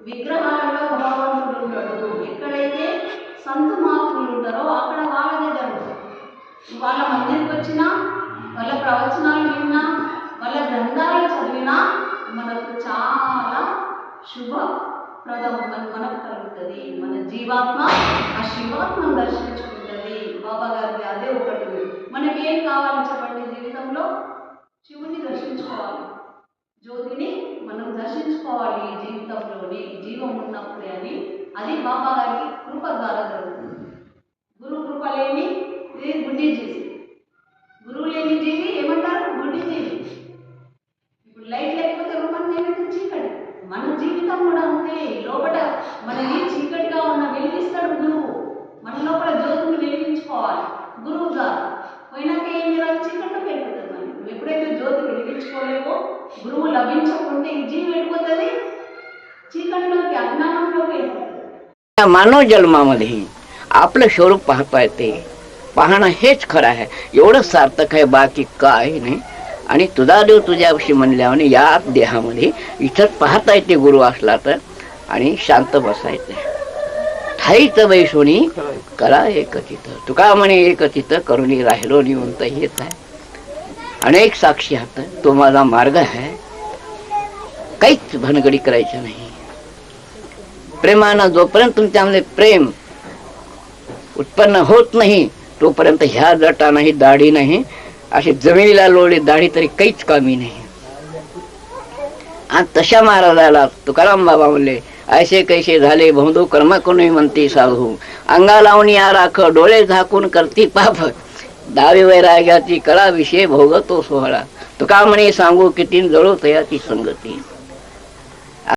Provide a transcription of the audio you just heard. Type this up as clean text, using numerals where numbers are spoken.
విగ్రహాలలో భగవంతుడు ఉంటాడు. ఎక్కడైతే సంత మహాత్ములు ఉంటారో అక్కడ వాళ్ళదే జరుగుతుంది. వాళ్ళ మందిరికి వచ్చినా, వాళ్ళ ప్రవచనాలు విన్నా, వాళ్ళ గ్రంథాలు చదివినా మనకు చాలా శుభప్రదం మనకు కలుగుతుంది. మన జీవాత్మ ఆ శివాత్మను దర్శించుకుంటుంది. బాబా గారికి అదే ఒకటి. మనకి ఏం కావాలి చెప్పండి? జీవితంలో శివుని దర్శించుకోవాలి, జ్యోతిని మనం దర్శించుకోవాలి. ఈ జీవితంలోని జీవం ఉన్నప్పుడే అని అది బాబా గారికి కృప ద్వారా జరుగుతుంది. గురు కృప లేని ఇది గుడ్డి జీవి. గురువు లేని జీవి ఏమంటారు? గుడ్డి జీవి. ఇప్పుడు లైట్ లేకపోతే రూపాన్ని ఏమైతే చీకటి. మన జీవితం కూడా అంతే. లోపల మనకి చీకటిగా ఉన్న వెలిగిస్తాడు గురువు. మన లోపల జ్యోతిని వెలిగించుకోవాలి గురువు గారు. పోయినాక ఏం చేయాలి? చీకట్లో వెళ్ళిపోతుంది. మనం ఎప్పుడైతే జ్యోతి వెలిగించుకోలేమో, గురువు లభించకుంటే ఈ జీవి వెళ్ళిపోతుంది, చీకటిలోకి అజ్ఞానంలోకి వెళ్ళిపోతుంది. मानव जन्मामध्ये आपलं स्वरूप पाहता येते. पाहणं हेच खरं आहे. एवढं सार्थक आहे, बाकी काय नाही. आणि तुझा देव तुझ्याविषयी म्हणल्याने या देहामध्ये इथं पाहता येते गुरु असला तर, आणि शांत बसायचं. ठाईच बैसोनी करा एकचित. तुका म्हणे एकचित करुणी राहिलो निवंत. हेच आहे. अनेक साक्षी आहात. तो माझा मार्ग आहे. काहीच भानगडी करायचं नाही. प्रेमानं जोपर्यंत तुमच्यामध्ये प्रेम उत्पन्न होत नाही तोपर्यंत ह्या जटा नाही, दाढी नाही, अशी जमिनीला लोळली दाढी तरी काहीच कामी नाही. आणि तशा महाराजाला तुकाराम बाबा म्हणले, ऐसे कैसे झाले बहुदो कर्म कोणी म्हणते साधू, अंगा लावून या राख डोळे झाकून करती पाप, दावे वैराग्याची कळा विषय भोगतो सोहळा. तुका म्हणे सांगू किती जळो तयाची संगती.